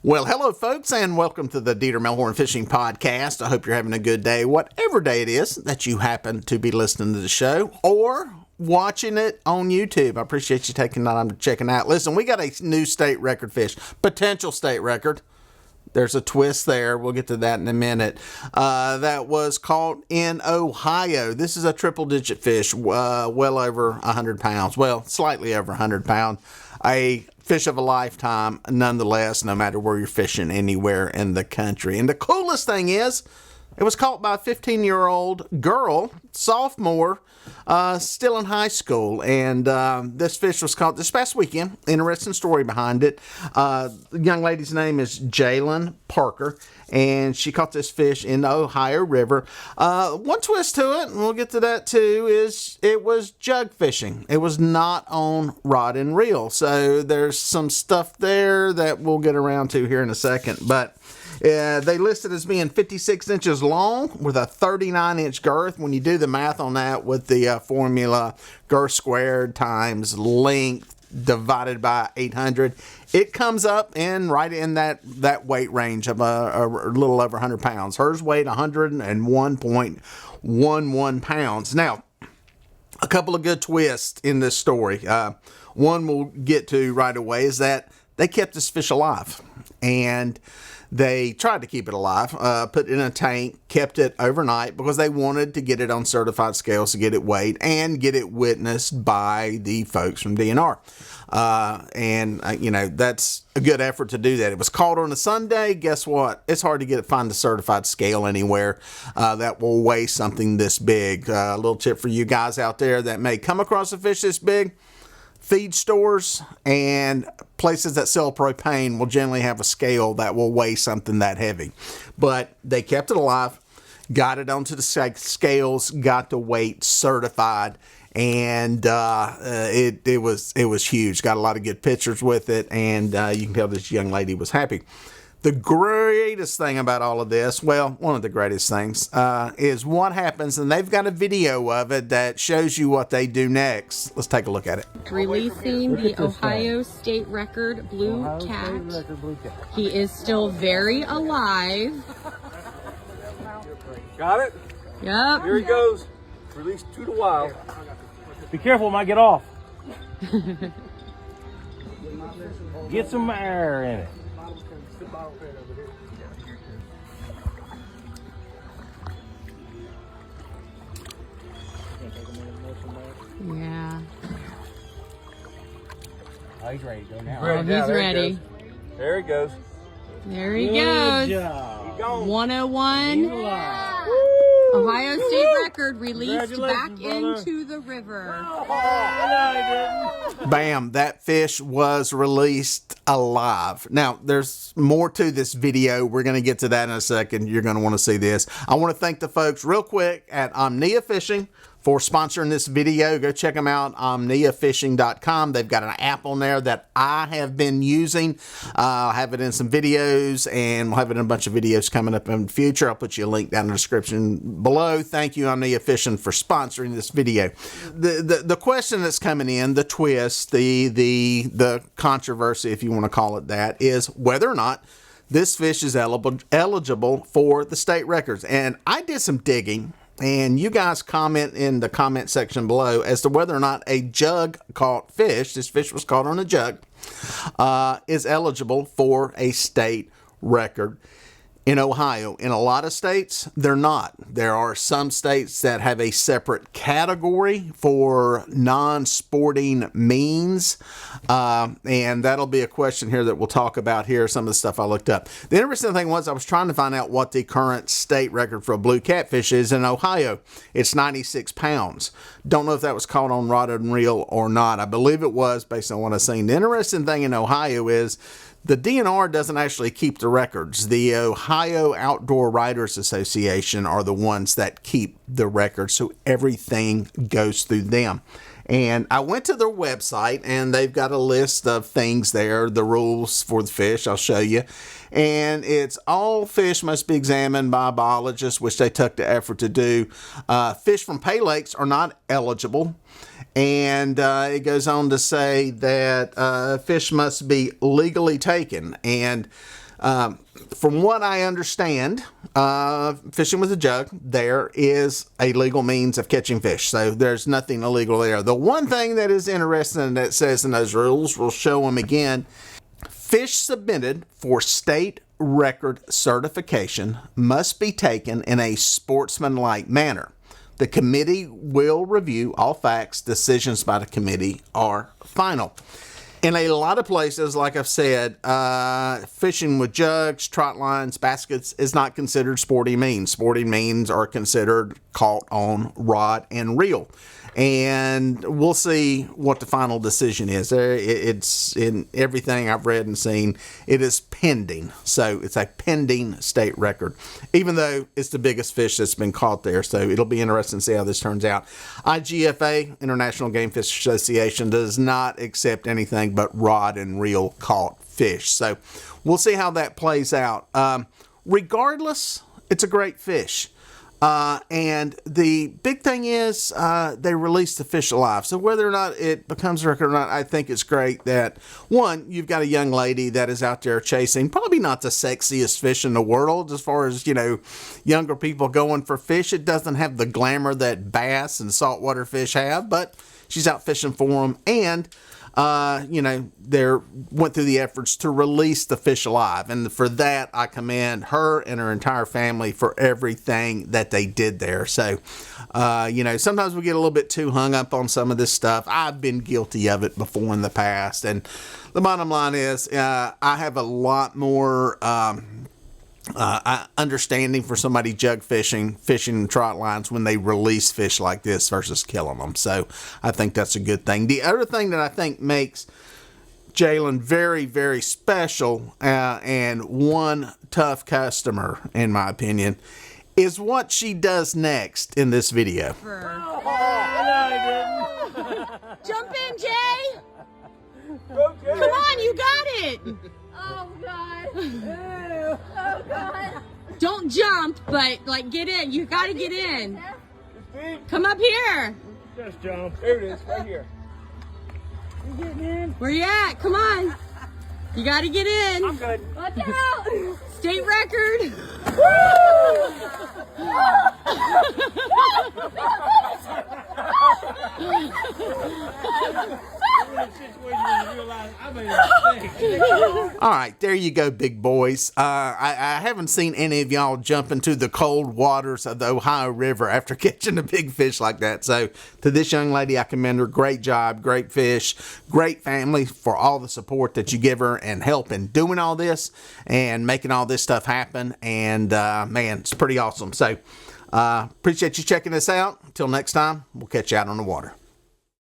Well, hello, folks, and welcome to the Dieter Melhorn Fishing Podcast. I hope you're having a good day, whatever day it is that you happen to be listening to the show or watching it on YouTube. I appreciate you taking the time to check it out. Listen, we got a new state record fish, potential state record. There's a twist there. We'll get to that in a minute. That was caught in Ohio. This is a triple-digit fish, well over 100 pounds. Well, slightly over 100 pounds. A fish of a lifetime, nonetheless, no matter where you're fishing anywhere in the country. And the coolest thing is, it was caught by a 15-year-old girl, sophomore, still in high school. And this fish was caught this past weekend. Interesting story behind it. The young lady's name is Jaylynn Parker, and she caught this fish in the Ohio River. One twist to it, and we'll get to that too, is it was jug fishing. It was not on rod and reel. So there's some stuff there that we'll get around to here in a second. But they listed as being 56 inches long with a 39-inch girth. When you do the math on that with the formula girth squared times length divided by 800, it comes up in right in that weight range of a little over 100 pounds. Hers weighed 101.11 pounds. Now, a couple of good twists in this story. One we'll get to right away is that they kept this fish alive. And they tried to keep it alive, put it in a tank, kept it overnight because they wanted to get it on certified scales to get it weighed and get it witnessed by the folks from DNR. That's a good effort to do that. It was caught on a Sunday. Guess what? It's hard to find a certified scale anywhere that will weigh something this big. A little tip for you guys out there that may come across a fish this big. Feed stores and places that sell propane will generally have a scale that will weigh something that heavy. But they kept it alive, got it onto the scales, got the weight certified, and it was huge. Got a lot of good pictures with it, and you can tell this young lady was happy. The greatest thing about all of this, well, one of the greatest things, is what happens, and they've got a video of it that shows you what they do next. Let's take a look at it. Releasing the Ohio State Record Blue Cat. He is still very alive. Got it? Yep. Here he goes. Released to the wild. Be careful, it might get off. Get some air in it. Yeah. Oh, he's ready to go now. Oh, he's ready. There he goes. There he Good goes. job. 101. Ohio State Record released back into the river. Bam, that fish was released alive. Now, there's more to this video. We're going to get to that in a second. You're going to want to see this. I want to thank the folks real quick at Omnia Fishing for sponsoring this video. Go check them out, omniafishing.com. They've got an app on there that I have been using. I'll have it in some videos, and we'll have it in a bunch of videos coming up in the future. I'll put you a link down in the description below. Thank you, Omnia Fishing, for sponsoring this video. The question that's coming in, the twist, the controversy, if you want to call it that, is whether or not this fish is eligible for the state records. And I did some digging, and you guys comment in the comment section below as to whether or not a jug caught fish, this fish was caught on a jug, is eligible for a state record in Ohio. In a lot of states, they're not. There are some states that have a separate category for non-sporting means, and that'll be a question here that we'll talk about here, some of the stuff I looked up. The interesting thing was I was trying to find out what the current state record for a blue catfish is in Ohio. It's 96 pounds. Don't know if that was caught on rod and reel or not. I believe it was based on what I've seen. The interesting thing in Ohio is the DNR doesn't actually keep the records. The Ohio Outdoor Writers Association are the ones that keep the records, so everything goes through them. And I went to their website, and they've got a list of things there, the rules for the fish. I'll show you. And it's all fish must be examined by a biologist, which they took the effort to do. Fish from pay lakes are not eligible. And it goes on to say that fish must be legally taken. And from what I understand, fishing with a jug, there is a legal means of catching fish. So there's nothing illegal there. The one thing that is interesting that it says in those rules, we'll show them again. Fish submitted for state record certification must be taken in a sportsmanlike manner. The committee will review all facts. Decisions by the committee are final. In a lot of places, like I've said, fishing with jugs, trot lines, baskets is not considered sporting means. Sporting means are considered caught on rod and reel. And we'll see what the final decision is. It's in everything I've read and seen. It is pending. So it's a pending state record, even though it's the biggest fish that's been caught there. So it'll be interesting to see how this turns out. IGFA, International Game Fish Association, does not accept anything but rod and reel caught fish. So we'll see how that plays out. Regardless, it's a great fish. And the big thing is they release the fish alive. So whether or not it becomes a record or not, I think it's great that, one, you've got a young lady that is out there chasing probably not the sexiest fish in the world as far as, younger people going for fish. It doesn't have the glamour that bass and saltwater fish have, but she's out fishing for them. And they went through the efforts to release the fish alive. And for that, I commend her and her entire family for everything that they did there. So, sometimes we get a little bit too hung up on some of this stuff. I've been guilty of it before in the past. And the bottom line is, I have a lot more understanding for somebody jug fishing trot lines when they release fish like this versus killing them. So I think that's a good thing. The other thing that I think makes Jaylynn very, very special and one tough customer, in my opinion, is what she does next in this video. Jump in, Jay! Come on, you got it! Oh God! Ew. Oh God! Don't jump, but get in. You gotta get in. Come up here. Just jump. There it is, right here. You getting in? Where you at? Come on. You gotta get in. I'm good. Watch out! State record. All right, there you go, big boys. I haven't seen any of y'all jump into the cold waters of the Ohio River after catching a big fish like that. So to this young lady, I commend her. Great job, great fish, great family for all the support that you give her and help in doing all this and making all this stuff happen. And man, it's pretty awesome. So appreciate you checking this out. Until next time, we'll catch you out on the water.